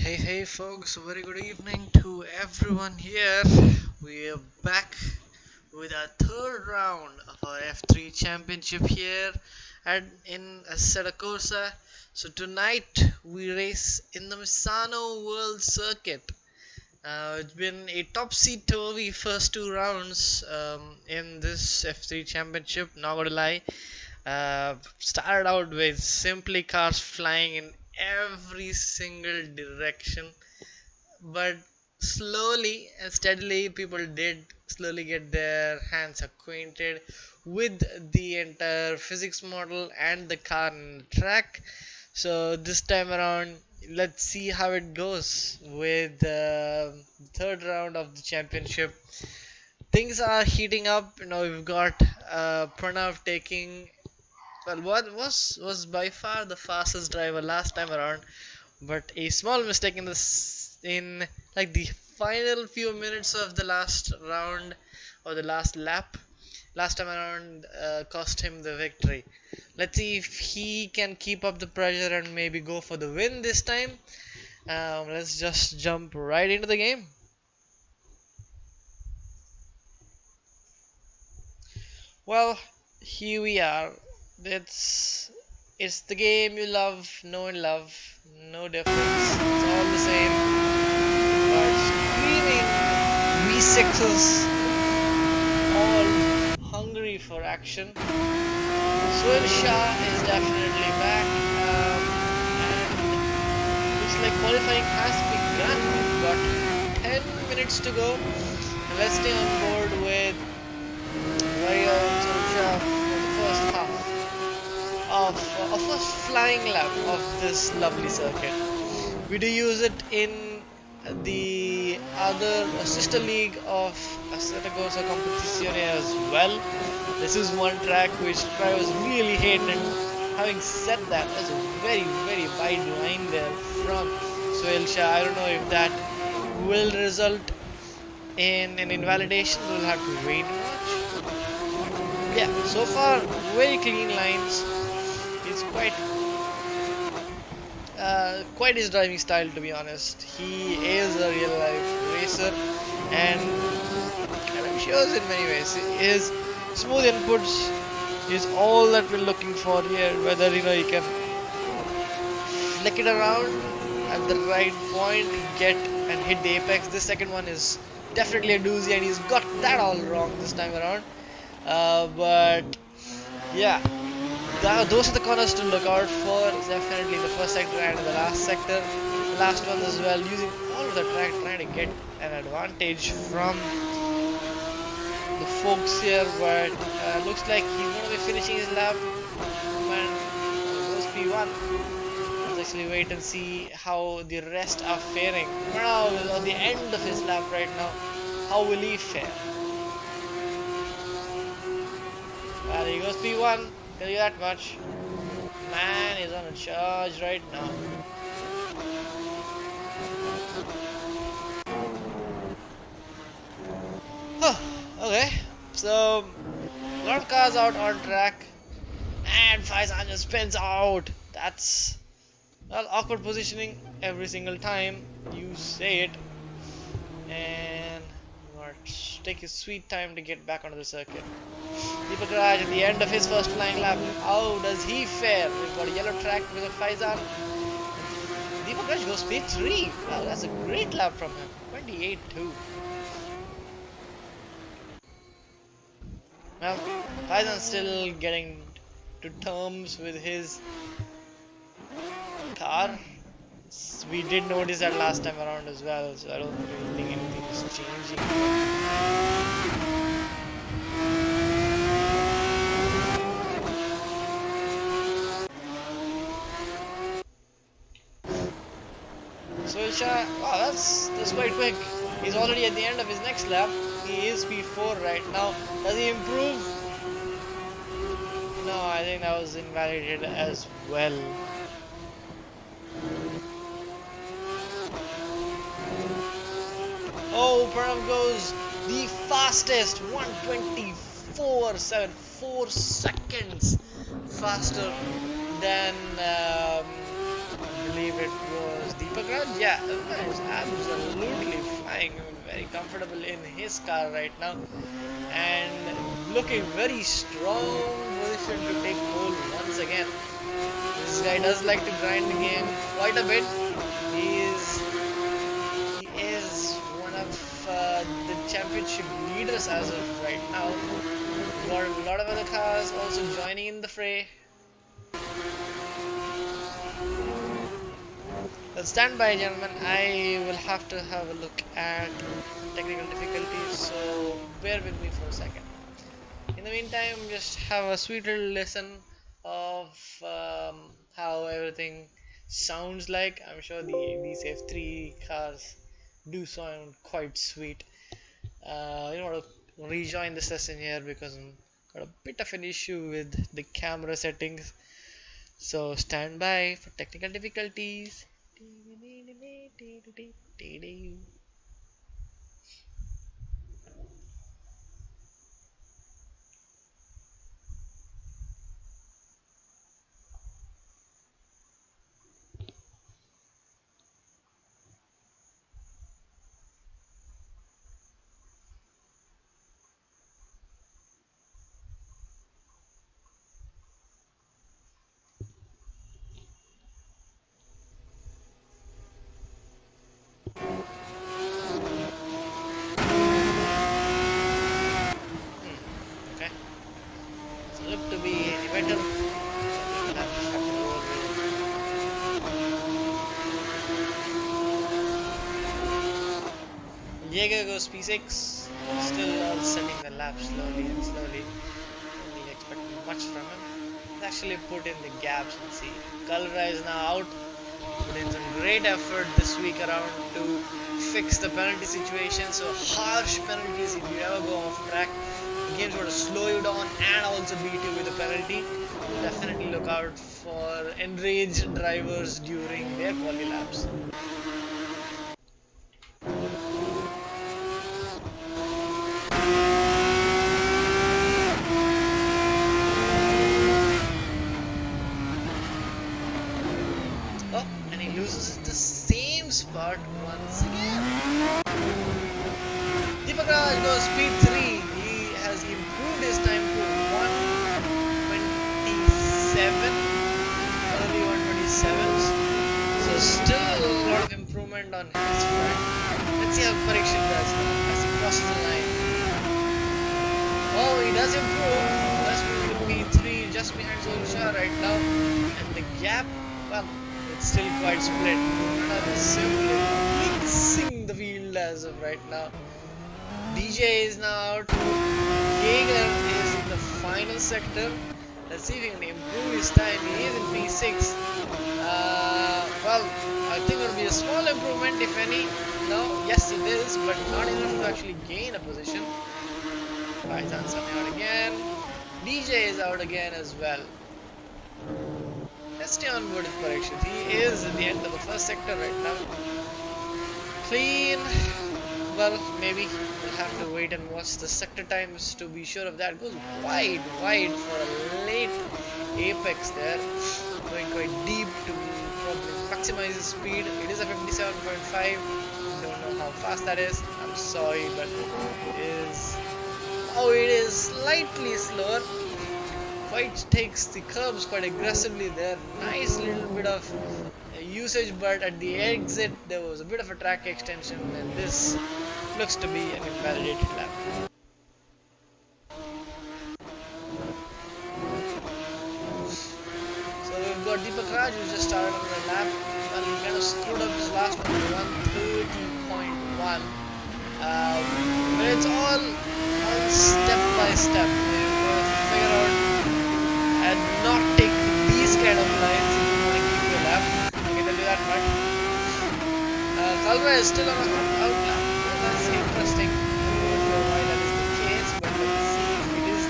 Hey folks, very good evening to everyone here. We are back with our third round of our F3 championship here and in Assetto Corsa. So tonight we race in the Misano World Circuit. It's been a topsy-turvy first two rounds in this F3 championship, not gonna lie. Started out with simply cars flying in every single direction, but slowly and steadily people did slowly get their hands acquainted with the entire physics model and the car and the track. So this time around, let's see how it goes with the third round of the championship. Things are heating up. We've got Pranav taking, well, what was by far the fastest driver last time around, but a small mistake in like the final few minutes of the last round or the last lap last time around cost him the victory. Let's see if he can keep up the pressure and maybe go for the win this time. Let's just jump right into the game. Well, here we are. It's the game you love, know and love, no difference. It's all the same. But screaming V6s, all hungry for action. Swil Shah is definitely back, and looks like qualifying has begun. We've got 10 minutes to go. And let's stay on board with Mario Solskjaer for the first half of a first flying lap of this lovely circuit. We do use it in the other sister league of Assetto Corsa Competizione as well. This is one track which drivers really hate, and having said that, there's a very wide line there from Suelsha. I don't know if that will result in an invalidation. We'll have to wait and watch. Yeah, so far very clean lines. It's quite his driving style, to be honest. He is a real life racer, and kind of shows in many ways. His smooth inputs is all that we're looking for here. Whether you can flick it around at the right point, get and hit the apex. This second one is definitely a doozy, and he's got that all wrong this time around. But yeah, those are the corners to look out for. Definitely the first sector and the last sector, the last one as well. Using all of the track, trying to get an advantage from the folks here. But looks like he's going to be finishing his lap. And goes P1. Let's actually wait and see how the rest are faring. Now on the end of his lap right now, how will he fare? Well, he goes P1, tell you that much. Man is on a charge right now. Okay, so a lot of cars out on track, and Faizan just spins out. That's, well, awkward positioning every single time you say it, and take his sweet time to get back onto the circuit. Deepak Raj at the end of his first flying lap. How does he fare? We've got a yellow track with a Faizan. Deepak Raj goes P3. Wow, that's a great lap from him. 28-2. Well, Faizan's still getting to terms with his car. We did notice that last time around as well, so I don't really think anything is changing. Suelsha, wow, that's quite quick. He's already at the end of his next lap. He is P4 right now. Does he improve? No, I think that was invalidated as well. Oh, Pranav goes the fastest, 124.7, 4 seconds faster than believe it was Deepak Raj. Yeah, is absolutely flying. I mean, very comfortable in his car right now, and looking very strong position to take pole once again. This guy does like to grind the game quite a bit. He is one of the championship leaders as of right now. Got a lot of other cars also joining in the fray. Well, stand by, gentlemen. I will have to have a look at technical difficulties, so bear with me for a second. In the meantime, just have a sweet little listen of how everything sounds like. I'm sure these F3 cars do sound quite sweet. You know what? I'll rejoin the session here because I'm got a bit of an issue with the camera settings. So stand by for technical difficulties. Okay, doesn't look to be any better. We'll have to roll with. Diego goes P6, still setting the lap slowly and slowly. Don't really expect much from him. He's actually put in the gaps and see. Calra is now out. Put in some great effort this week around to fix the penalty situation. So harsh penalties if you ever go off track. The game's going to slow you down and also beat you with a penalty. Definitely look out for enraged drivers during their quali laps. Oh, and he loses the same spot once again. Deepak Raj goes speed 3. He has improved his time to 127, early 127s. So still a lot of improvement on his front. Let's see how Parikshit does as he crosses the line. Oh, he does improve. Does move to P3 just behind Solskjaer right now. And the gap, well, it's still quite split. Runner is simply mixing the field as of right now. DJ is now out. Jaeger is in the final sector. Let's see if he can improve his time. He is in P6. Well, I think it will be a small improvement, if any. No, yes, it is, but not enough to actually gain a position. Python's coming out again. DJ is out again as well. Let's stay on board with Parikshit. He is at the end of the first sector right now. Clean. Well, maybe we'll have to wait and watch the sector times to be sure of that. Goes wide for a late apex there. Going quite deep to probably maximize his speed. It is a 57.5. Don't know how fast that is. I'm sorry, but it is. Oh, it is slightly slower. Quite takes the curbs quite aggressively there. Nice little bit of usage, but at the exit there was a bit of a track extension, and this looks to be an invalidated lap. So we've got Deepak Raj who just started on the lap. Well, he kind of screwed up his last one to 130.1. But it's all step by step. We've got to figure out and not take these kind of lines if you want to keep your lap. I can tell you that much. Calva is still on a out lap. Well, that's interesting. I'm not sure why that is the case, but let's see if it is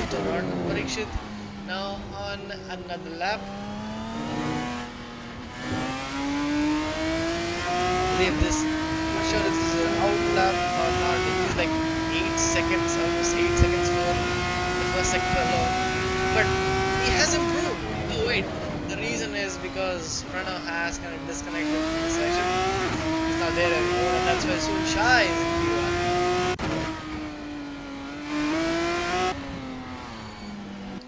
true or not. Parikshit now on another lap. I believe this. I'm not sure if this is an out lap or not. It is like 8 seconds, almost 8 seconds for the first sector alone. But he has improved. Oh wait, the because Pranav has kind of disconnected from the session. He's not there anymore, and that's why Sulsha is in P1.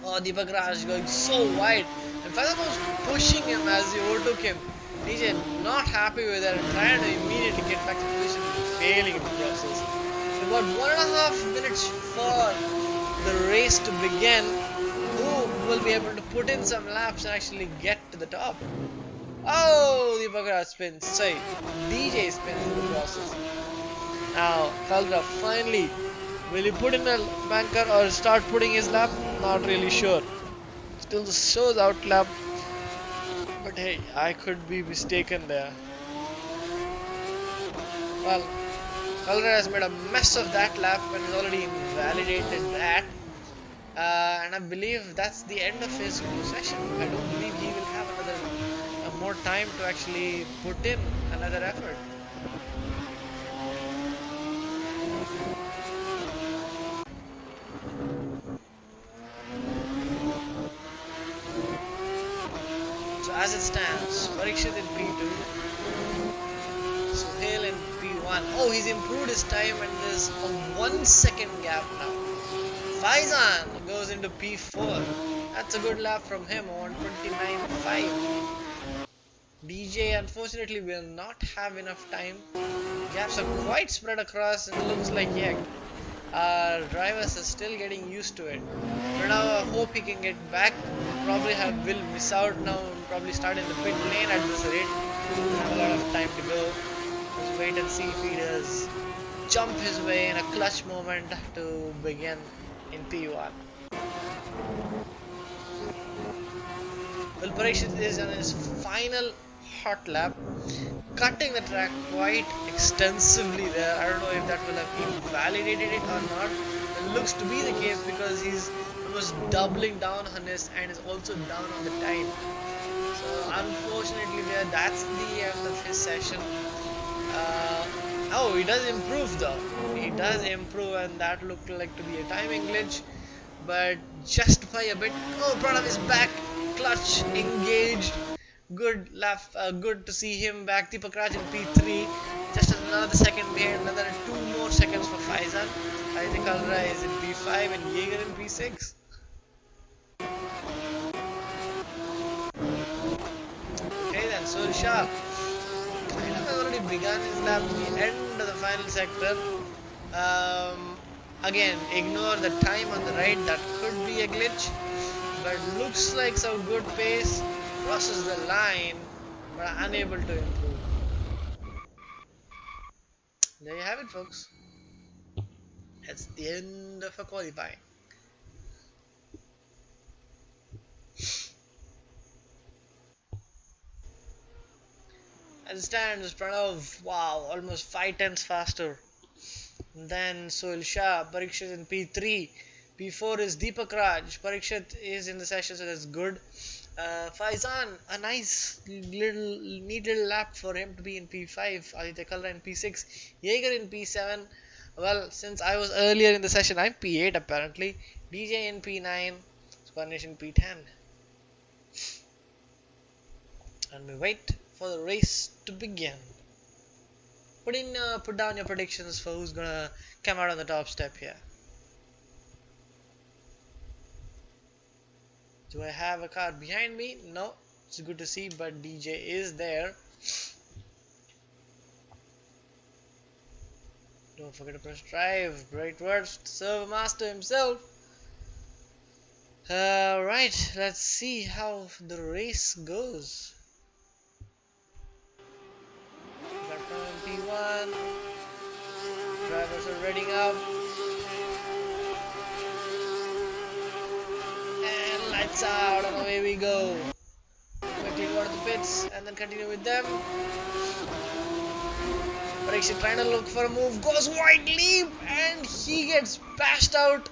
Oh, Deepak Raj going so wide, and Faizan was pushing him as he overtook him. DJ not happy with that and trying to immediately get back to position, failing in the process. So about 1.5 minutes for the race to begin. Who will be able to put in some laps and actually get to the top? Oh, Deepak Raj spins. Sorry, DJ spins in the process. Now, Kaldra finally, will he put in a banker or start putting his lap? Not really sure. Still shows out lap. But hey, I could be mistaken there. Well, Kaldra has made a mess of that lap and has already invalidated that. And I believe that's the end of his session. I don't believe he will have more time to actually put in another effort. So as it stands, Parikshit in P2, Suhail in P1. Oh, he's improved his time and there's a 1 second gap now. Faizan goes into P4. That's a good lap from him on 29.5. DJ unfortunately will not have enough time. Gaps are quite spread across and it looks like our drivers are still getting used to it. But now I hope he can get back. Probably will miss out now and probably start in the pit lane at this rate. Have a lot of time to go. Let's wait and see if he does jump his way in a clutch moment to begin in P1. Well, Parikshit is on his final hot lap, cutting the track quite extensively there. I don't know if that will have invalidated it or not. It looks to be the case because he's almost doubling down on his and is also down on the time. So unfortunately that's the end of his session. Oh, he does improve though. He does improve and that looked like to be a timing glitch. But just by a bit. Oh, Pranav is back. Clutch, engaged. Good laugh. Good to see him back. Deepak Raj in P3. Just another second behind. Another 2 more seconds for Faizan. I think Kaldra is in P5 and Jaeger in P6. Okay then, Sulsha kind of has already begun his lap at the end of the final sector. Again, ignore the time on the right, that could be a glitch, but looks like some good pace, crosses the line, but unable to improve. There you have it, folks. That's the end of a qualifying. As it stands, Pranav, wow, almost 5 tenths faster. Then Sohail Shah, Parikshit in P3. P4 is Deepak Raj. Parikshit is in the session, so that's good. Faizan, a nice neat little lap for him to be in P5. Aditya Kaldra in P6. Jaeger in P7. Well, since I was earlier in the session, I'm P8 apparently. DJ in P9. Squanish in P10. And we wait for the race to begin. Put down your predictions for who's gonna come out on the top step here. Do I have a car behind me? No. It's good to see, but DJ is there. Don't forget to press drive. Great words to serve master himself. Right, let's see how the race goes. P1. Drivers are readying up. And lights out and away we go. Quickly go to the pits and then continue with them. Parikshit trying to look for a move, goes wide leap and he gets bashed out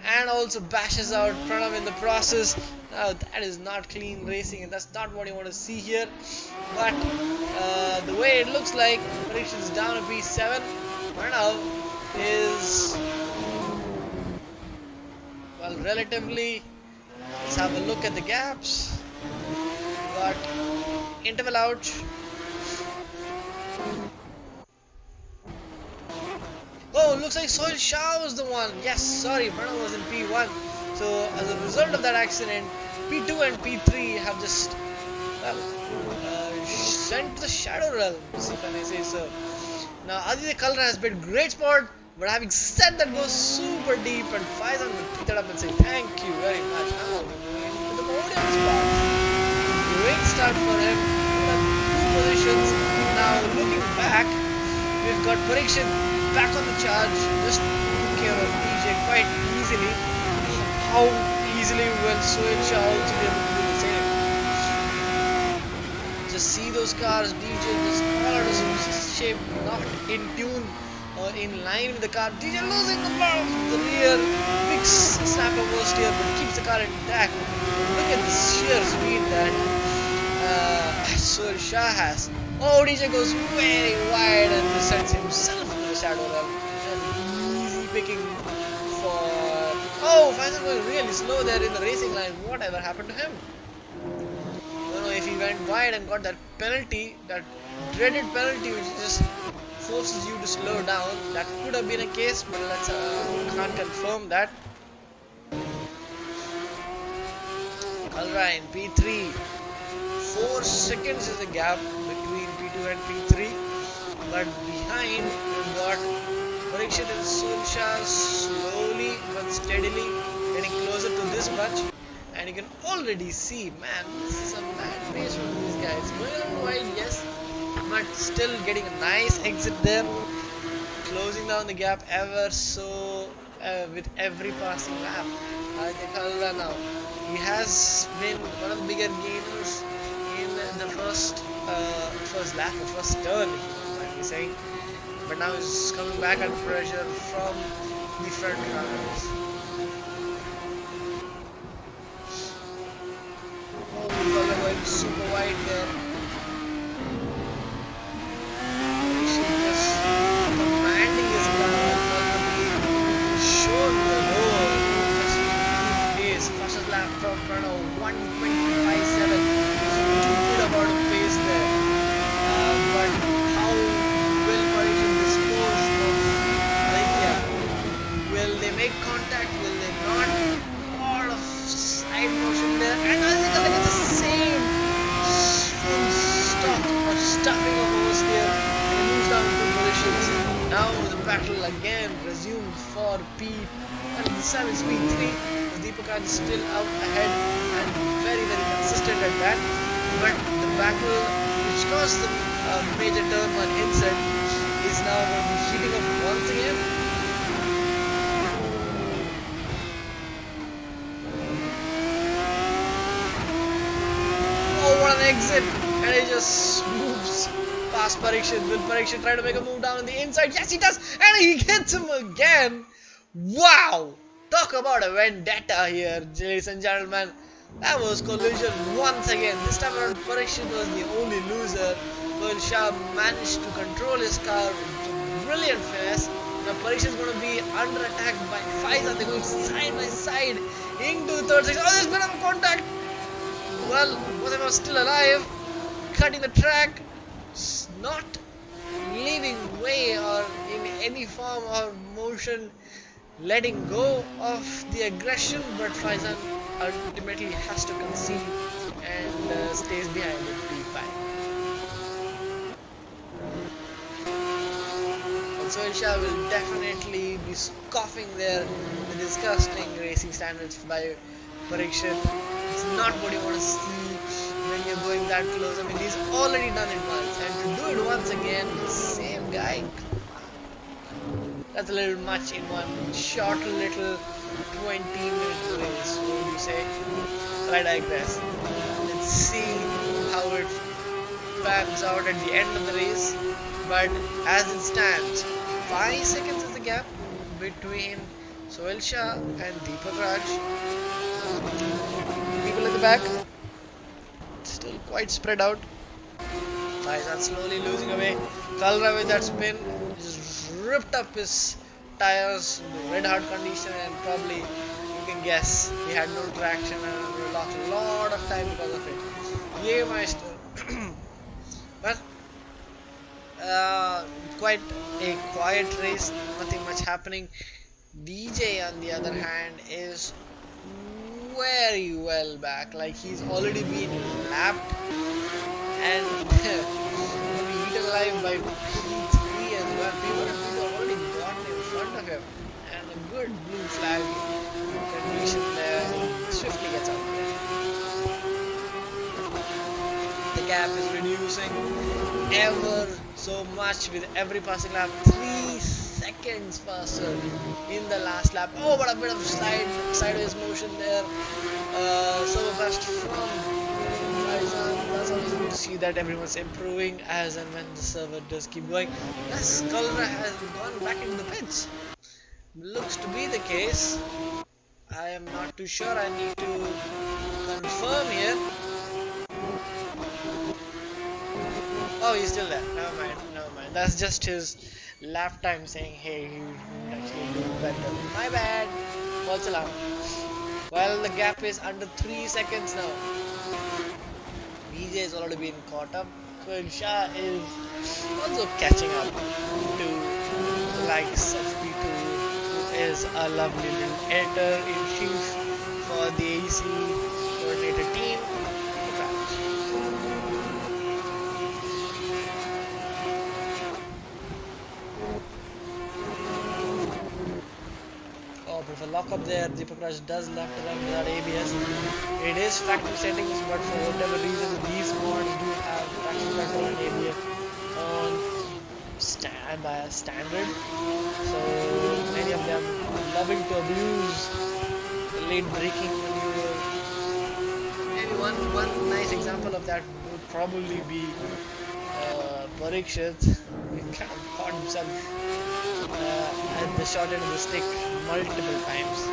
and also bashes out Pranav in the process. Now that is not clean racing and that's not what you want to see here. But the way it looks like, Parikshit is down to P7. Pranav is, well, relatively, let's have a look at the gaps. We but interval out. Oh, looks like Soil Shah was the one. Yes, sorry, Pranav was in P1. So as a result of that accident, P2 and P3 have just sent to the Shadow Realms, if I may say so. Now Aditya Kalra has been great sport, but having said that goes super deep, and Faizan will pick that up and say thank you very much. Now we're going to the podium spot. Great start for him. Two positions. Now looking back, we've got Parikshit back on the charge, just took care of DJ quite easily. How easily will Sohail Shah also be able to do the same? Just see those cars, DJ just all out of shape, not in tune or in line with the car. DJ losing the ball from the rear, big slap oversteer, but keeps the car intact. Look at the sheer speed that Sohail Shah has. Oh, DJ goes very wide and just sends himself into the Shadow Realm. Easy picking for... Oh, Faisal was really slow there in the racing line. Whatever happened to him? I don't know if he went wide and got that penalty, that dreaded penalty which just forces you to slow down. That could have been a case, but let's can't confirm that. Alright, P3. 4 seconds is the gap between P2 and P3, but behind we've got Parikshit and Sohail Shah slowly but steadily getting closer to this bunch, and you can already see, man, this is a mad pace from these guys. Going on wide, yes, but still getting a nice exit there, closing down the gap ever so with every passing lap. I think Kalra now, he has been one of the bigger gainers in the first lap, the first turn, if you don't mind me saying. But now he's coming back under pressure from the front runners. Oh, Kalra going super wide there. He's just commanding his car. Kalra showing the road. Pace, fastest lap from Pranav, 1:25.7. About a pace there, but how will Parikshit dispose of Aditya? Will they make contact? Will they not? All of side motion there, and Aditya gets the same full stop or stuffing of oversteer, and he moves down to positions. Now the battle again resumed for P7 speed 3. Deepak is still out ahead and very consistent at that. But the battle, which caused the major turn on inside, is now going to be heating up once again. Oh, what an exit! And he just moves past Parikshit. Will Parikshit try to make a move down on the inside? Yes, he does! And he hits him again! Wow! Talk about a vendetta here, ladies and gentlemen. That was collision once again. This time around Parikshit was the only loser. Sohail Shah managed to control his car with brilliant finesse. Now Parikshit is going to be under attack by Faizan. They're going side by side into the third section. Oh, there's been a contact. Well, Wasim was still alive, cutting the track, not leaving way or in any form or motion, letting go of the aggression, but Faizan ultimately has to concede and stays behind in P5. And Sohail Shah will definitely be scoffing there the disgusting racing standards by Parikshit. It's not what you want to see when you're going that close. I mean, he's already done it once, and to do it once again, the same guy. That's a little much in one short little 20-minute race, what would you say? But I digress. Let's see how it pans out at the end of the race. But as it stands, 5 seconds is the gap between Sohail Shah and Deepak Raj. People at the back, still quite spread out. Faizan slowly losing away. Kalra with that spin just ripped up his tires in red hot condition, and probably you can guess he had no traction and lost a lot of time because of it. Jägermeister. Well, quite a quiet race, nothing much happening. DJ on the other hand is very well back, like he's already been lapped and be eaten alive by P3 as well. People have already gotten in front of him, and a good blue flag condition there. Swiftly gets out there. The gap is reducing ever so much with every passing lap. 3 seconds faster in the last lap. Oh, but a bit of sideways motion there. So fast from Faizan. That's always good to see that everyone's improving as and when the server does keep going. Yes, Kalra has gone back into the pits. Looks to be the case. I am not too sure. I need to confirm here. Oh, he's still there. Never mind. That's just his lap time saying, hey, you actually do better. My bad. False alarm. Well, the gap is under 3 seconds now. BJ has already been caught up. Kuil Shah is also catching up to the likes of P2, who is a lovely little editor-in-chief for the AEC coordinator team. With a lock up there, Deepak Raj does left around without ABS. It is factory settings, but for whatever reason, these mods do have traction control and ABS on by standard. So many of them are loving to abuse the late braking maneuver. Maybe one nice example of that would probably be Parikshit. He kind of caught himself at the short end of the stick multiple times.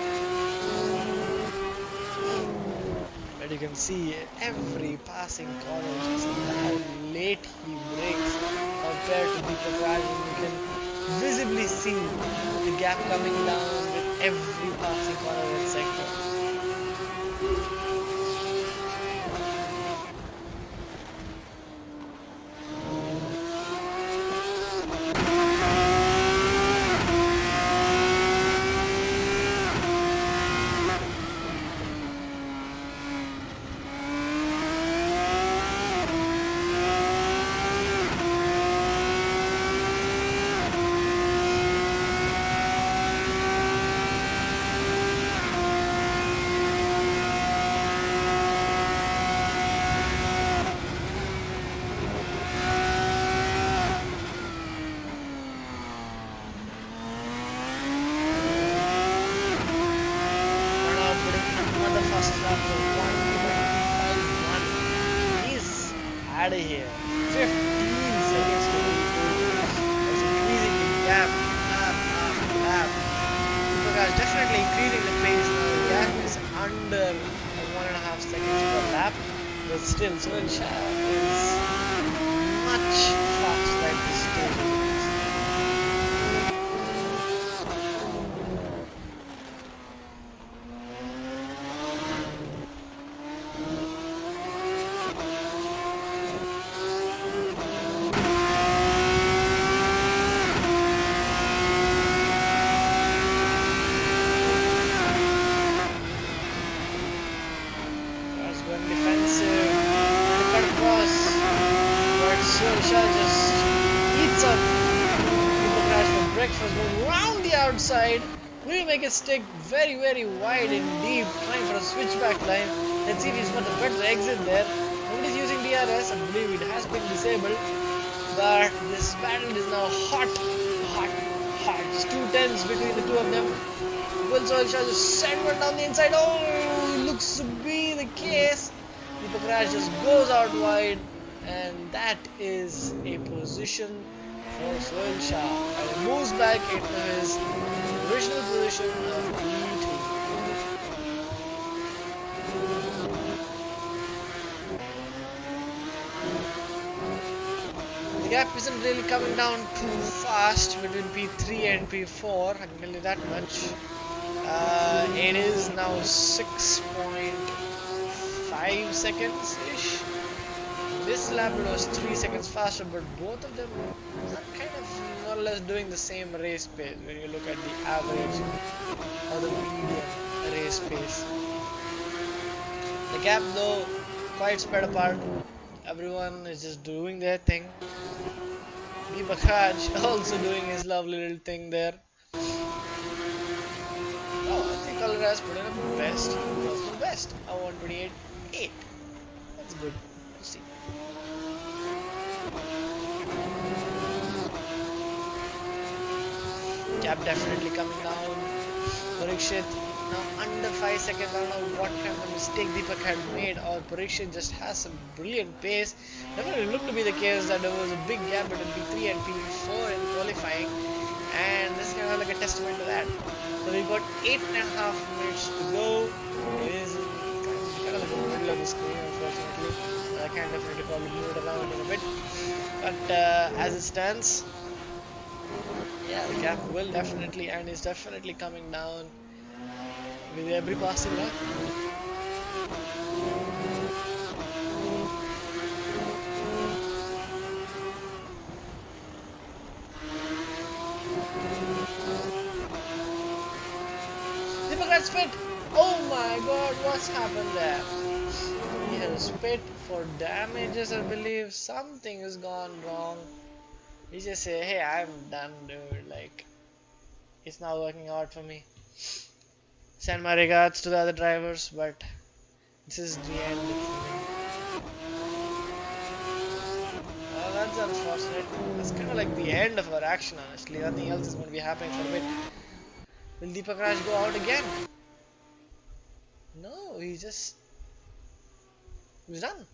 But you can see every passing corner just how late he brakes compared to Deepak Raj, and you can visibly see the gap coming down with every passing corner in sector. Out of here. 15 seconds to go. It's increasing the gap. Lap. Because definitely increasing the pace now. The gap is under 1.5 seconds per lap. But still, Kuil Shah is much faster at this stage. Just eats up Deepak Raj for breakfast, going round the outside. Will make it stick very, very wide and deep, trying for a switchback line. Let's see if he's got a better exit there. Nobody's using DRS, I believe it has been disabled. But this battle is now hot. It's 2 tenths between the two of them. Kuil Shah just sent one down the inside. Oh, looks to be the case. Deepak Raj just goes out wide. And that is a position for Kuil Shah, and he moves back into his original position of P2. The gap isn't really coming down too fast between P3 and P4, I can tell you that much. It is now 6.5 seconds-ish This lap it was 3 seconds faster, but both of them are kind of more or less doing the same race pace when you look at the average or the median race pace. The gap though quite spread apart. Everyone is just doing their thing. Bakaj also doing his lovely little thing there. Oh, I think Alras put in a best. Personal best. A 128.8. That's good to see. Gap definitely coming down. Parikshit now under 5 seconds. I don't know what kind of mistake Deepak had made, or Parikshit just has some brilliant pace. Definitely looked to be the case that there was a big gap between P3 and P4 in qualifying, and this is kind of like a testament to that. So we've got 8.5 minutes to go. It is kind of like the middle of the screen, unfortunately. I can definitely probably move it around in a bit, but as it stands, yeah, the gap will definitely and is definitely coming down with every passing lap. Deepak has spit! Oh my god, what's happened there? He has spit for damages, I believe. Something has gone wrong. He just say, hey, I'm done, dude. Like, it's not working out for me. Send my regards to the other drivers, but this is the end for me. Well, that's unfortunate. That's kind of like the end of our action, honestly. Nothing else is going to be happening for a bit. Will Deepak Raj go out again? No, he's done.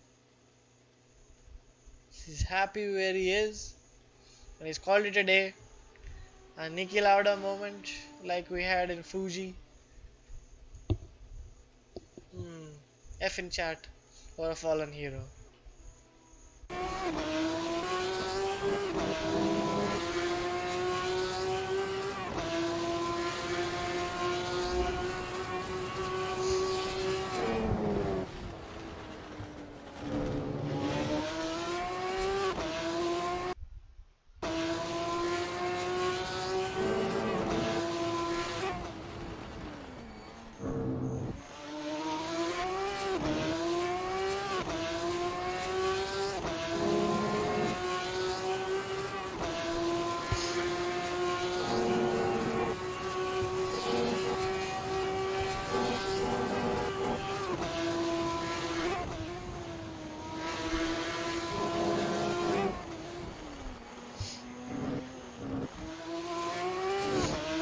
He's happy where he is, and he's called it a day. A Niki Lauda moment like we had in Fuji. F in chat for a fallen hero.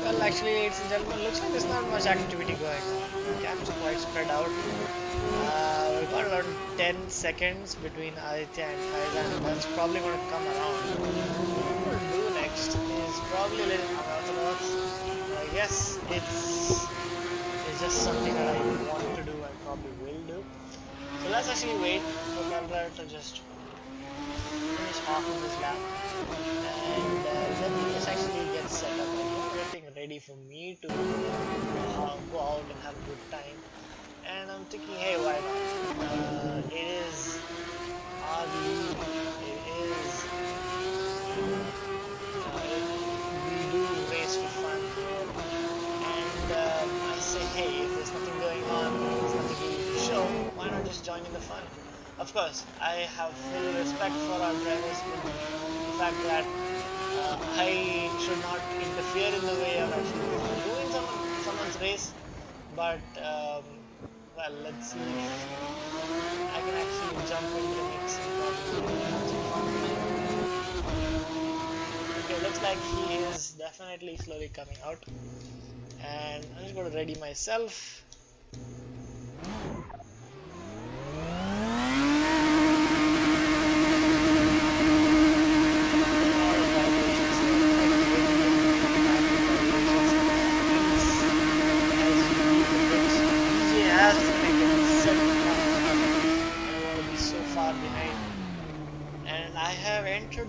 Well, actually, ladies and gentlemen, looks like there's not much activity going on. The gaps are quite spread out. We've got around 10 seconds between Aditya and Faizan, and that's probably going to come around. What we'll do next is probably a little unorthodox. I guess it's just something that I want to do and probably will do. So let's actually wait for Kalra to just finish half of this lap, and then we just actually get set up and everything ready for me to go out and have a good time. And I'm thinking, hey, why not? It is our league. We do race for fun here, and I say, hey, if there's nothing going on, there's nothing really to show, why not just join in the fun? Of course, I have full respect for our drivers, with the fact that I should not interfere in the way of actually doing someone's race, but well, let's see if I can actually jump into the mix and probably have some fun. Okay, looks like he is definitely slowly coming out, and I'm just going to ready myself.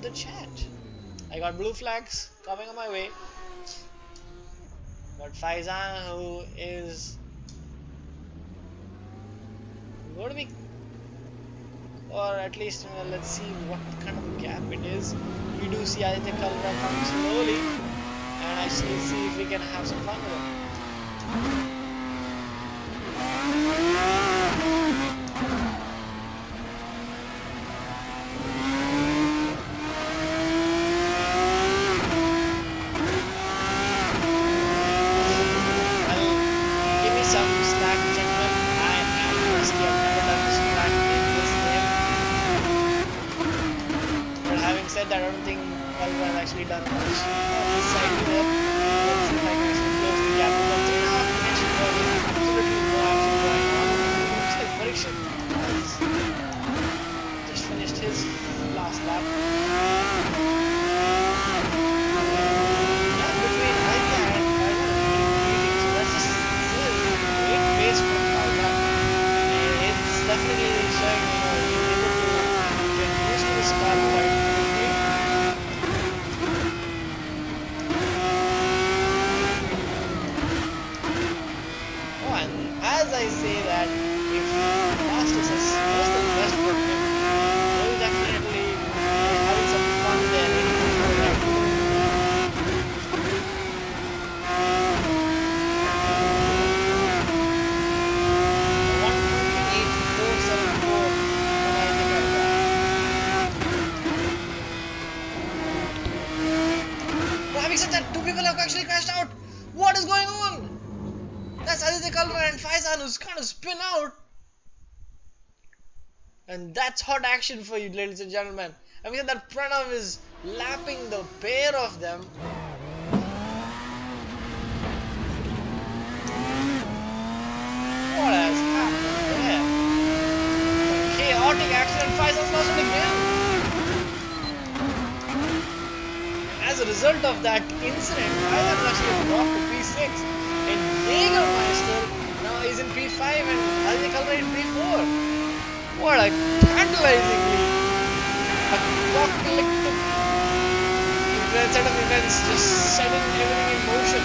The chat. I got blue flags coming on my way. Got Faizan, who is going to be or at least let's see what kind of a gap it is. We do see Aditya Kalra coming slowly, and actually see if we can have some fun with it. That I don't think Kalra has actually done much. This side here, let's see if I can actually close the gap. But 3.5 minutes there is absolutely no action going on. Looks like Parikshit has just finished his last lap. Yeah, between Aditya and Kalra leading, so that's just great pace from Kalra. It's definitely showing, he's able to get used to this car quite. As I say that, if Masters has most of the best for him, he'll definitely be having some fun there. 128.474 from Aditya Kalra. But having said that, two people have actually crashed out. What is going on? That's Aditya Kalra and Faizan who's kind of spin out. And that's hot action for you, ladies and gentlemen. I mean that Pranav is lapping the pair of them. What has happened there? Chaotic accident, Faizan's lost it again. As a result of that incident, Faizan actually dropped to P6. And Jägermeister now is in P5 and Aditya Kalra in P4. What a tantalizingly apocalyptic set of events, just setting everything in motion.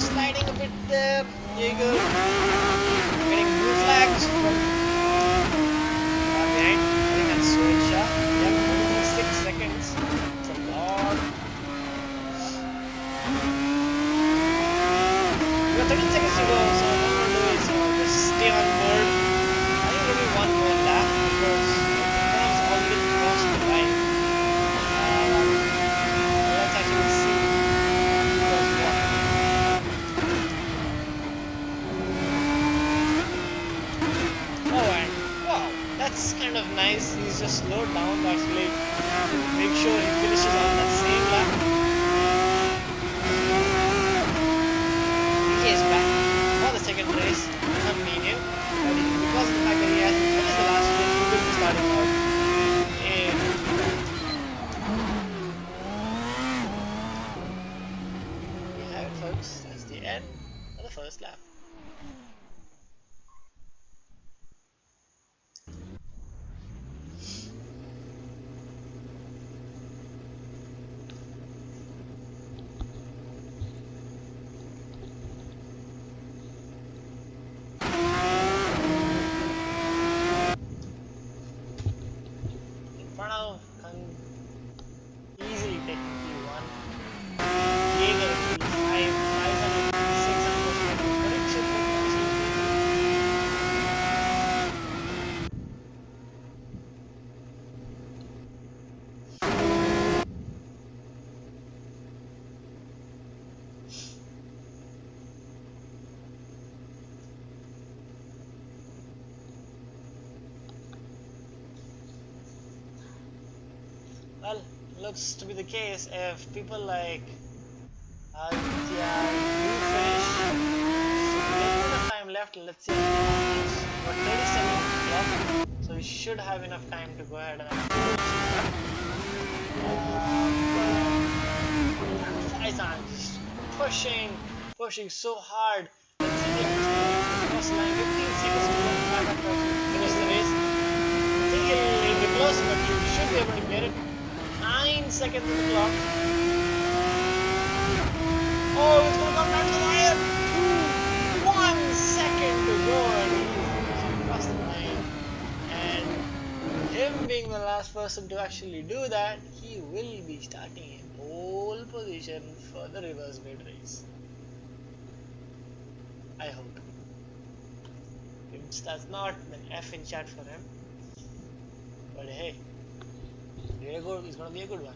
Sliding a bit there, Jaeger getting blue flags from behind. I think that's Socha. Yep, only 6 seconds. It's a lot. We got 13 seconds to go, so what I'm gonna do is just stay on board. I think there'll be one more lap because Pranav's already crossed the line. Let's actually see. That's kind of nice. He's just slowed down to actually make sure he finishes on that same lap. DJ is back for the second race on medium. Because of the fact that he has finished the last race, he will be starting out in we have it, folks. That's the end of the first. first lap. Easily taking P1. Jaeger P5, 506 unfortunately. Parikshit well, looks to be the case if people like Aditya do finish. So there's enough time left. Let's see. What 37 o'clock. So we should have enough time to go ahead and Faizan just pushing so hard. Let's see the cross line. 15 seconds to finish the race. I think he'll be close, but he should be able to get it. 9 seconds on the clock. Oh, it's going to come down to the wire. 1 second to go, and he's across the line. And him being the last person to actually do that, he will be starting in pole position for the reverse mid race. I hope. If that's not, then F in chat for him. But hey, it's gonna be a good one.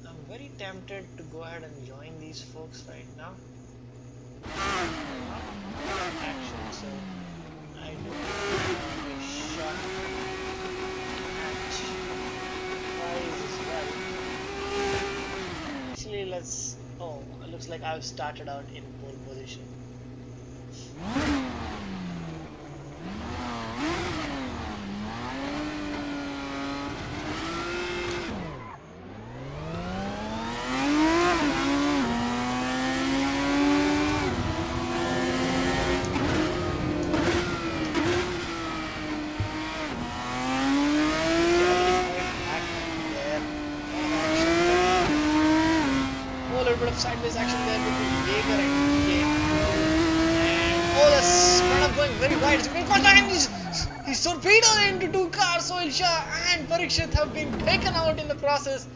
I'm very tempted to go ahead and join these folks right now. Action, so I do have a shot at prize as well. Actually, let's. Oh, it looks like I've started out in pole position. Sideways action there between Jaeger and DJ. And oh, that's Pranav going very wide. It's been caught time. He's torpedoed into two cars. Sohail Shah and Parikshit have been taken out in the process.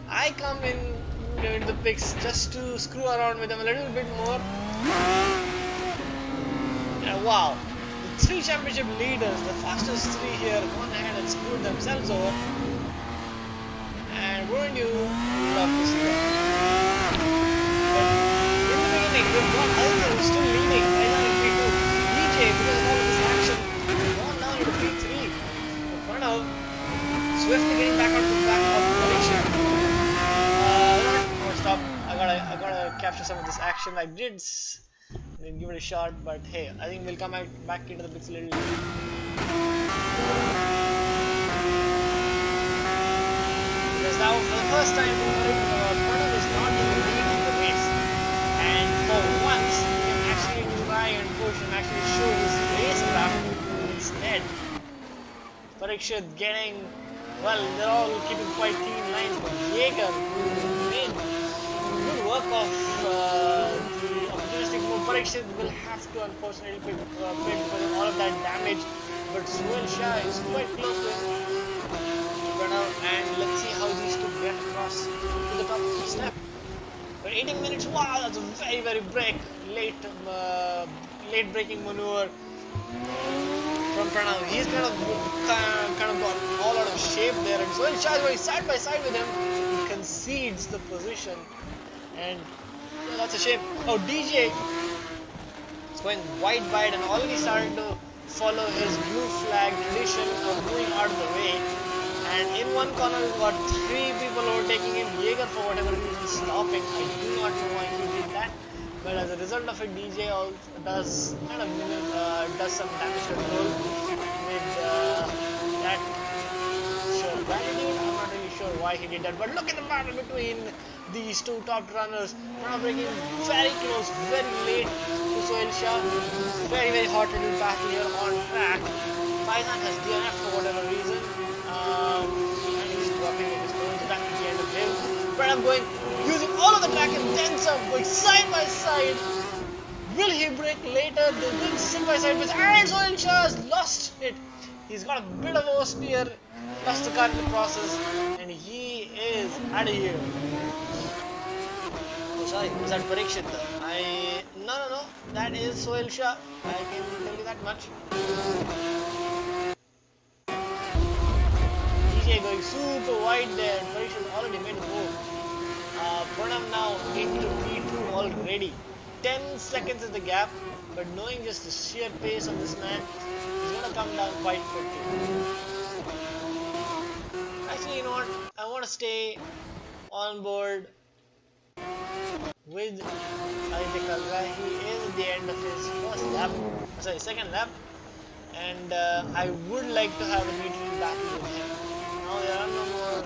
I come into the picks just to screw around with them a little bit more. And wow, the three championship leaders, the fastest three here, gone ahead and screwed themselves over. And wouldn't you love to see that? We've got Alvin who's still leading right now in P2. DJ, because of all of this action, has gone down into P3. In front of swiftly getting back onto the back of Parikshit. No, stop. I gotta capture some of this action. I did give it a shot, but hey, I think we'll come back into the pits a little later. Because now, for the first time, Pranav is not even leading the race. And for once, he can actually try and push and actually show his racecraft instead. Parikshit getting, well, they're all keeping quite clean lines, but Jaeger made good work of the opportunistic move. Parikshit will have to unfortunately pay for all of that damage, but Sohail Shah is quite close to Pranav, and let's see how these two get across to the top of the step. But 18 minutes, wow, that's a very, very late braking maneuver from Pranav. He's kind of got all out of shape there, and Sohail Shah is going side by side with him. He concedes the position, and yeah, that's a shame. Oh, DJ is going wide and already starting to follow his blue flag tradition of moving out of the way. And in one corner, we've got three people overtaking him. Jaeger, for whatever reason, stopping. I do not know why he did that. But as a result of it, DJ also does kind of does some damage control with that sure gratitude. I'm not really sure why he did that. But look at the battle between these two top runners. Now breaking very close, very late to Sohail Shah. Very, very hot little battle here on track. Faizan has DNF for whatever reason. And he's dropping it. He's going back to the end of him. But I'm going, using all of the track and then some, going side by side. Will he break later? They're going side by side with, and Sohail Shah has lost it. He's got a bit of oversteer, lost the car in the process, and he is out of here. Oh, sorry, was that Parikshit? No, that is Sohail Shah. I can tell you that much. DJ going super wide there. Parikshit already made a move. Pranam now into P2 already. 10 seconds is the gap, but knowing just the sheer pace of this man, he's gonna come down quite quickly. Actually, you know what? I want to stay on board with Aditya Kalra. He is at the end of his second lap, and I would like to have a neutral battle with him. Now there are no more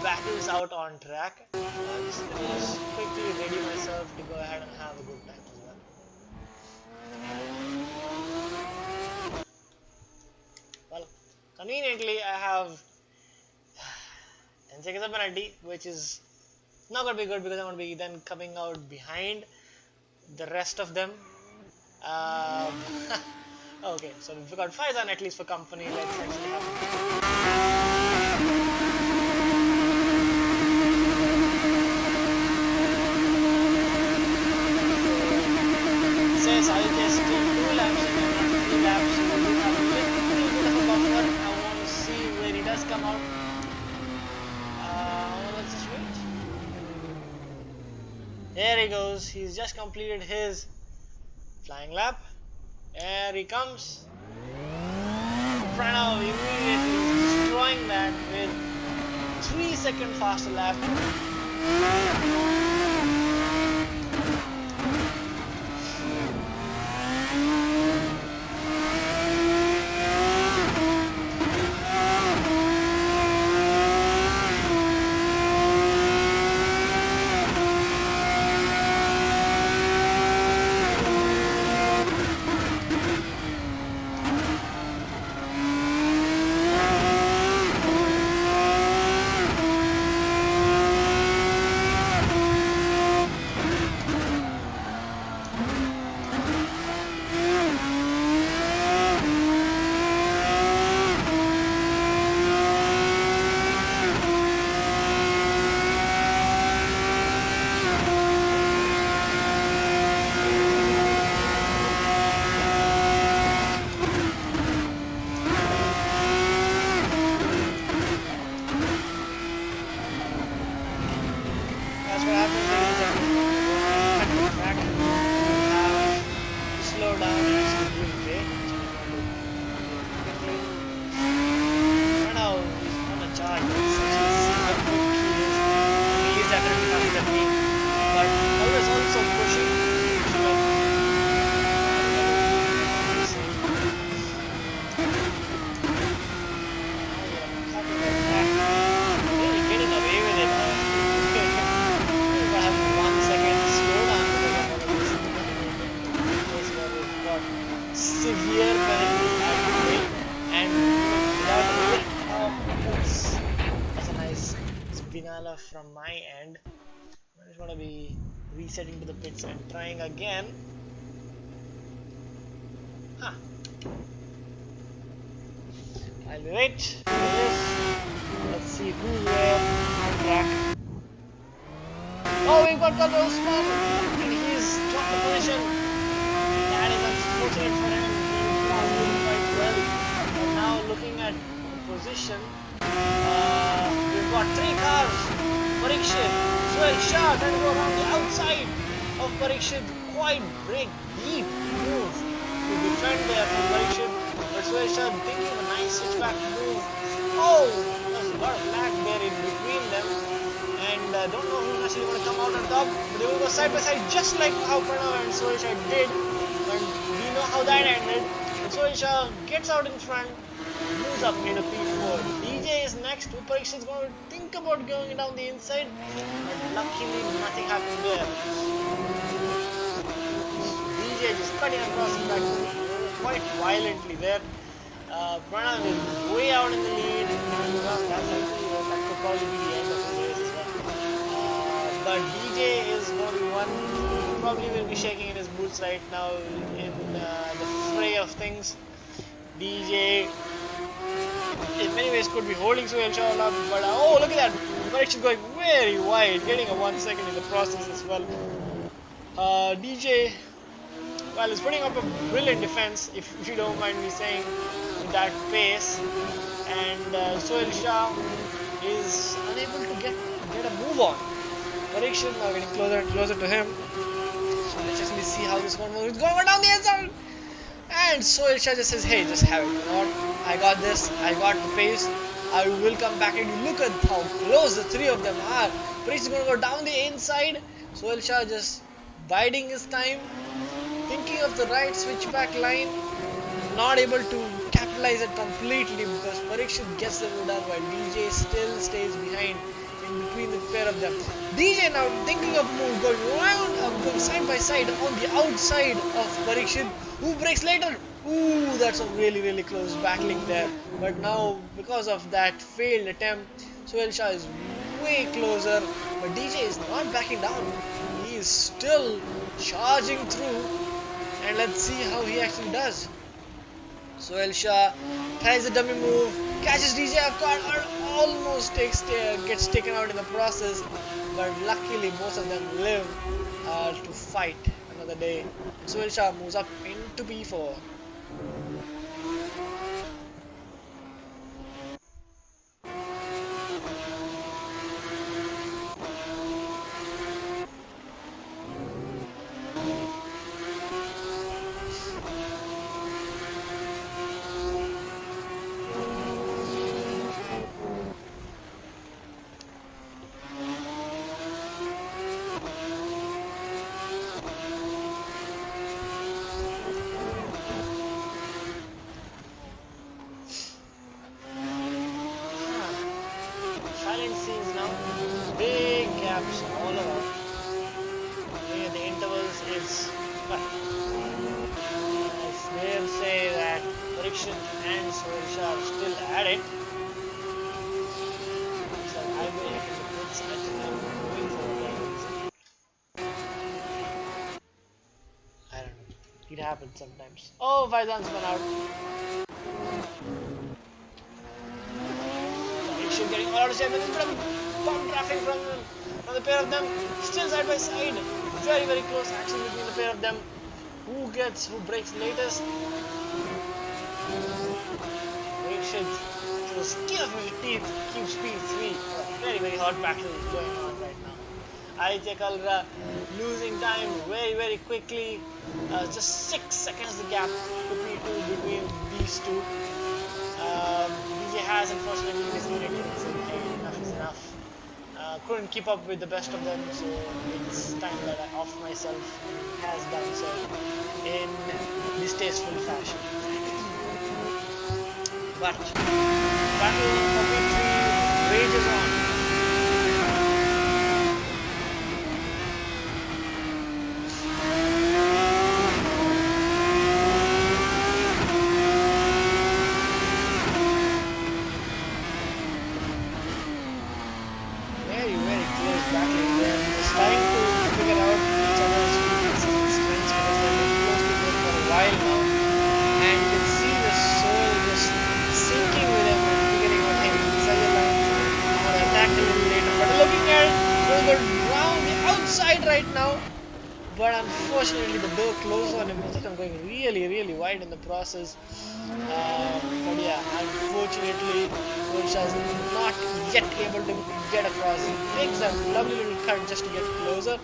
battles out on track. Just quickly ready myself to go ahead and have a good time as well. Well, conveniently I have 10 seconds of penalty, which is not going to be good because I'm going to be then coming out behind the rest of them. Okay, so we've got Faizan at least for company. Let's actually have I'll just do 2 laps and 3 laps. So we'll have a little bit of a buffer. I want to see where he does come out. Let's just wait. There he goes. He's just completed his flying lap. There he comes. Pranav immediately destroying that with 3-second faster lap. From my end, I just want to be resetting to the pits and trying again. I'll be wait. Let's see who's where on track. Oh, we've got Kalra Usman, and he's dropped the position. That is unfortunate for him. He was doing quite well. And now looking at the position, we've got 3 cars. Parikshit, Sohail Shah trying to go around the outside of Parikshit. Quite deep move to defend there from Parikshit. But Sohail Shah thinking of a nice switchback move. Oh, got a lag there in between them, and don't know who's actually going to come out on top. But they will go side by side, just like how Pranav and Soilsha did. But we know how that ended. And Soilsha gets out in front, moves up into P4. DJ is next. Parikshit is going to think about going down the inside, but luckily nothing happened there. DJ just cutting across the back quite violently there. Pranav is way out in the lead, and that could probably be the end of the race as well. But DJ is going to be one who probably will be shaking in his boots right now in the fray of things. DJ, in many ways, could be holding Soilsha up, but oh, look at that! Parikshit going very wide, getting a 1 second in the process as well. DJ, well, is putting up a brilliant defense, if you don't mind me saying, with that pace, and Soilsha is unable to get a move on. Parikshit now getting closer and closer to him. So let's actually see how this one moves. It's going down the inside, and Soilsha just says, "Hey, just have it. You know what? I got this. I got the pace. I will come back." And you look at how close the three of them are. Parikshit is going to go down the inside. Soilsha just biding his time, thinking of the right switchback line, not able to capitalize it completely because Parikshit gets the move done while DJ still stays behind in between the pair of them. DJ now thinking of move, going round, going side by side on the outside of Parikshit, who breaks later. Ooh, that's a really close battling there. But now, because of that failed attempt, Soilsha is way closer, but DJ is not backing down. He is still charging through, and let's see how he actually does. Soilsha tries a dummy move, catches DJ off guard, or almost gets taken out in the process, but luckily both of them live to fight another day. Soilsha moves up into P4. Scenes now, big gaps all around. Near the intervals is, well, I dare say that Parikshit and Soilsha are still at it. So I will look at the pits. I think I'm moving forward. I don't know. It happens sometimes. Oh, Faizan's gone out. Getting all out of shape, and then bomb traffic from the pair of them, still side by side, very close action between the pair of them. Who breaks latest? Parikshit, to the skin of his teeth, keeps P3. Very hot battle is going on right now. Aditya Kalra losing time very quickly. Just 6 seconds the gap to P2 between these two. DJ has unfortunately misleaded him, saying, "Hey, enough is enough." Couldn't keep up with the best of them, so it's time that I off myself, and has done so in distasteful fashion. But battle for P3 rages on. Around the outside right now, but unfortunately the door closed on him. Both of them going really wide in the process. But yeah, unfortunately Soilsha is not yet able to get across. He makes a lovely little cut just to get closer,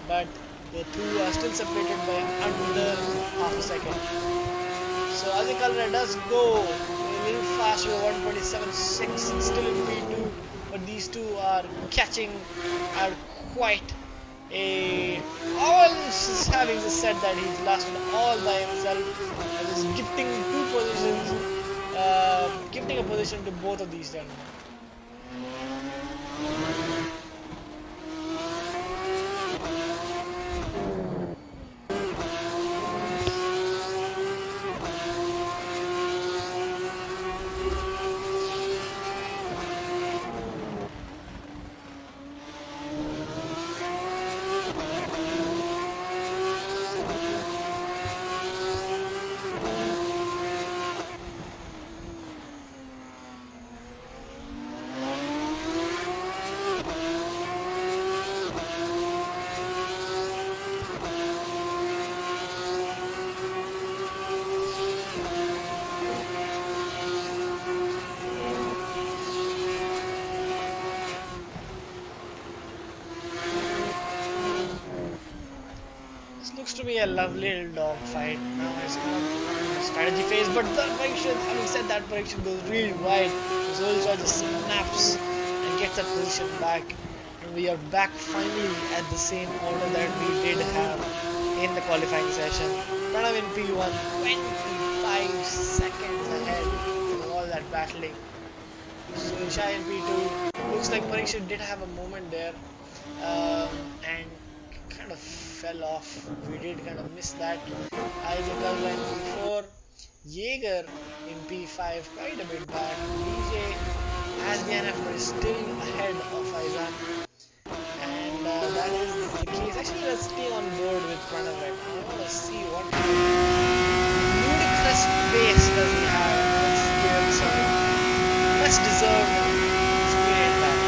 but the two are still separated by under half a second. So So Azikalra does go a little faster, 127.6, still in P2, but these two are catching at quite a. Owens having said that he's lost all by himself and is gifting two positions, gifting a position to both of these gentlemen. Looks to be a lovely little dog fight. Now it's not a strategy phase, but the prediction, having said that, prediction goes really wide. Zulcha just snaps and gets that position back, and we are back finally at the same order that we did have in the qualifying session. Pranav in P1, 25 seconds ahead with all that battling. Zulcha in P2, looks like Parikshit did have a moment there, and kind of fell off. We did kind of miss that. Aizakal in P4, Jaeger in P5, quite a bit back. DJ has the NF but is still ahead of Faizan, and that is the case. Actually, let's stay on board with Pranav right now. I want to see what ludicrous pace does he have. Let's give him some much deserved experience back.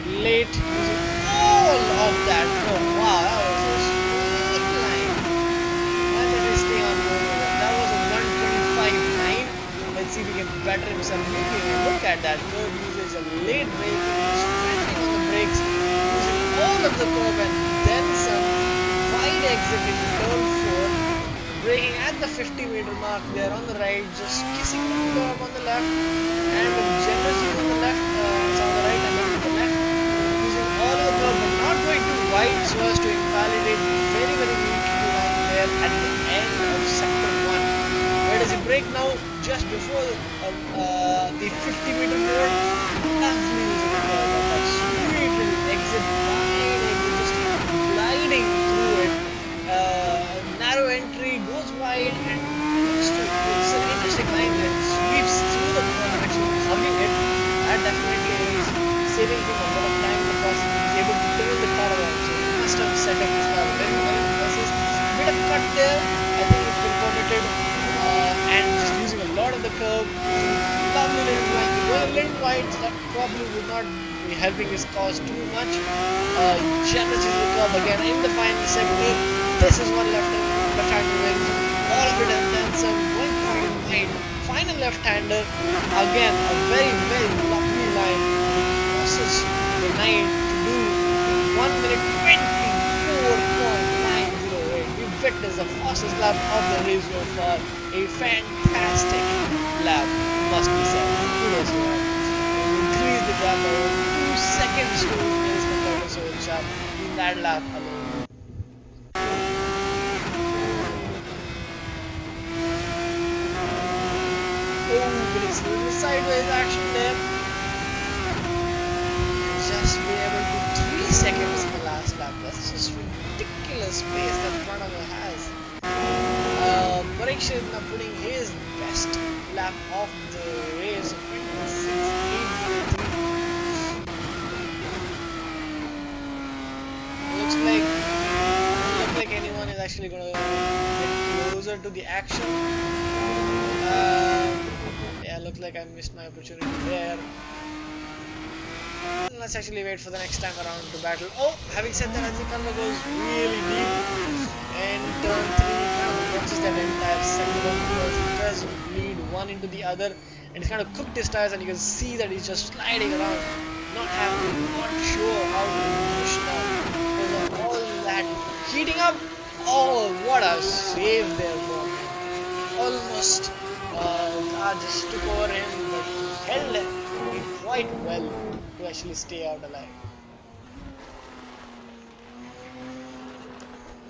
Late, using all of that. Oh wow, that was a smooth line. Why did he stay on board with that? That was a 125.9. Let's see if he can better himself. Look at that curve usage, a late brake, strengthening on the brakes, using all of the curve and then some wide exit in turn 4, braking at the 50-meter mark there on the right, just kissing the curve on the left, and with generous use on the left, on the right and then to the left. All of the curve, but not going too wide so as to invalidate very weak line there at the end of sector 1. Where does he brake now? Just before the 50-meter board. Lovely using the curve, but that sweet little exit, wide exit, just gliding through it. Narrow entry, goes wide and looks to, it's an interesting line that sweeps through the corner, actually hugging it. That definitely is saving him a lot of time because he's able to turn the car around. So he must have set up his car very well versus a bit of cut there. I think it's been permitted, and just using a lot of the curve. Lovely little line. He went a little wide, so that probably would not be helping his cause too much. Generous is the curve again in the final sector. This is one left-hander wins all of it and then some. One wide. Final left-hander. Again, a very lovely line. Crosses the line to do 1 minute 24.908. We witnessed the fastest lap of the race so far. A fantastic lap, must be said. Kudos to him. We increased the gap by 2 seconds to his competitor Solskjaer in that lap alone. But it's a little sideways action there. Just be able to 3 seconds in the last lap. That's just ridiculous pace that Pranav has. Parikshit now putting his best lap of the race of 26.803. Looks like anyone is actually gonna get closer to the action. Yeah, looks like I missed my opportunity there. Let's actually wait for the next time around to battle. Oh, having said that, Azikalra goes really deep and turn 3 kind of watches that entire segment because he tries to lead one into the other, and he's kind of cooked his tires, and you can see that he's just sliding around, not happy, not sure how to push now because of all that heating up. Oh, what a save there for him! Almost car just took over him, but he held it quite well to actually stay out alive.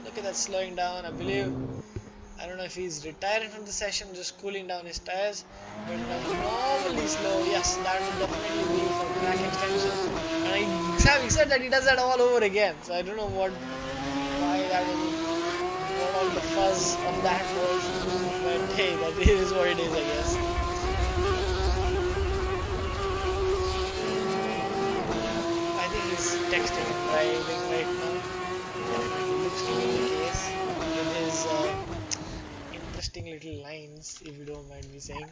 Look at that slowing down. I believe, I don't know if he's retiring from the session, just cooling down his tires, but normally slow. Yes, that would definitely be for track extension. And having said that, he does that all over again. So I don't know why that was, what all the fuzz of that was. But hey, that is what it is, I guess. I think he's texting and driving right now. Definitely looks to be the case with his interesting little lines, if you don't mind me saying.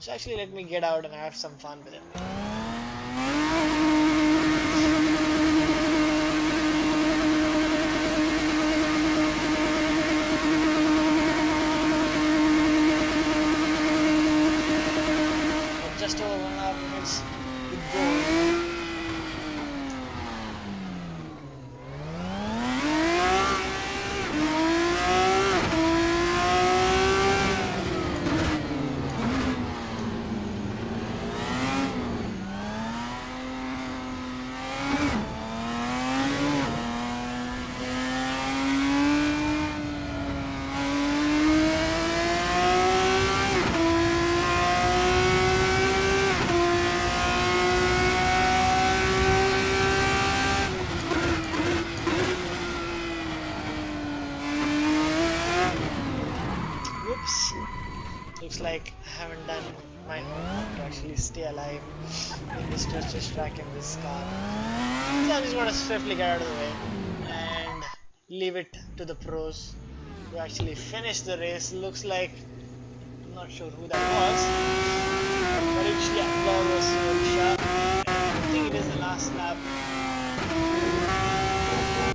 So actually, let me get out and have some fun with him. Just over 1.5 minutes to go. Looks like I haven't done my homework to actually stay alive in this treacherous track in this car. So I'm just going to swiftly get out of the way and leave it to the pros to actually finish the race. Looks like, I'm not sure who that was, but it's, yeah, was sharp. I think it is the last lap.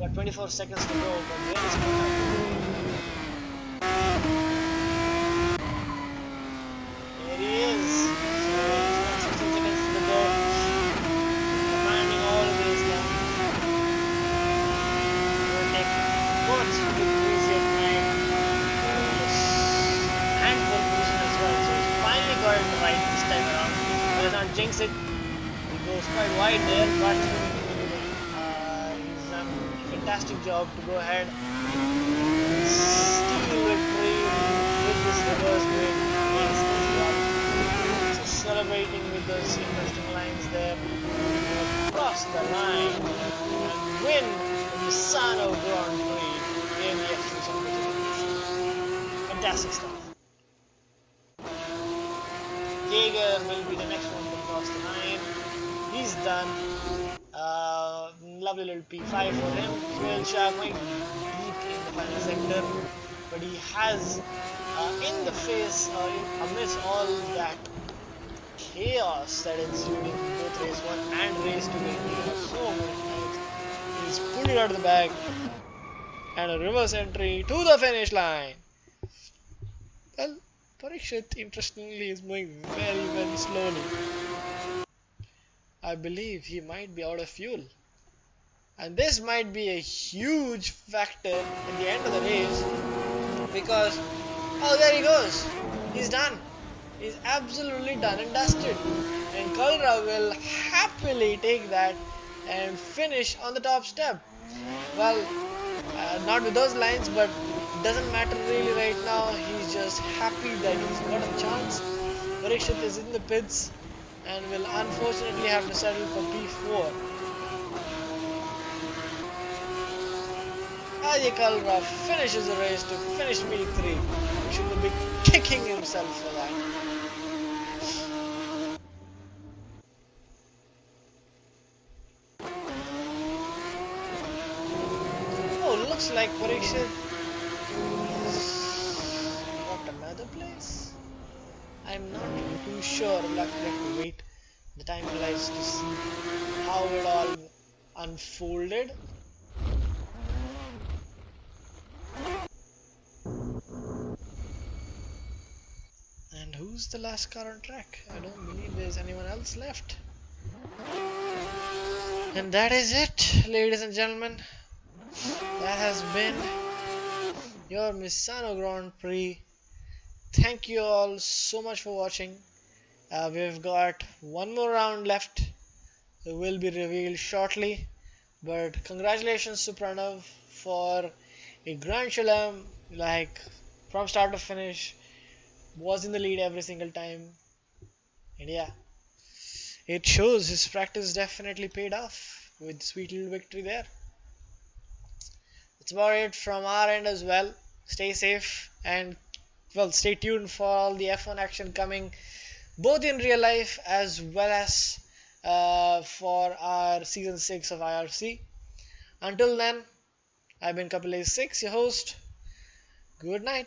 Got 24 seconds to go, but where is Kona? Here he is. So he's got 16 seconds to go. Commanding all of this now. Will take both victories yet tonight. And pole position as well. So he's finally got it right this time around. Let's not jinx it. He goes quite wide there, but he's done a fantastic job to go ahead and steal victory with this reverse brake race as well. So celebrating with those interesting lines there. Cross the line and win the Misano Grand Prix in the F3 Championship. Fantastic stuff. Jaeger will be the next one to cross the line. He's done. Lovely little P5 for him. Fuel Shark might deep in the final sector, but he has in the face or amidst all that chaos that ensued in both race 1 and race 2, so many times, he's pulled it out of the bag and a reverse entry to the finish line. Well, Parikshit interestingly is moving very, very slowly. I believe he might be out of fuel. And this might be a huge factor at the end of the race because, oh, there he goes. He's done. He's absolutely done and dusted. And Kalra will happily take that and finish on the top step. Well, not with those lines, but it doesn't matter really right now. He's just happy that he's got a chance. Parikshit is in the pits and will unfortunately have to settle for P4. Ajay Kalra finishes the race to finish P3. He should be kicking himself for that. Oh, looks like Parikshit got another place. I'm not too sure. We'll have to wait the time flies to see how it all unfolded. And who's the last car on track? I don't believe there's anyone else left. And that is it, ladies and gentlemen. That has been your Misano Grand Prix. Thank you all so much for watching. We've got one more round left. It will be revealed shortly. But congratulations to Pranav for a Grand Slam, like from start to finish, was in the lead every single time. And yeah, it shows his practice definitely paid off with sweet little victory there. That's about it from our end as well. Stay safe and well, stay tuned for all the F1 action coming, both in real life as well as for our season 6 of IRC. Until then, I've been Kapil 6, your host. Good night.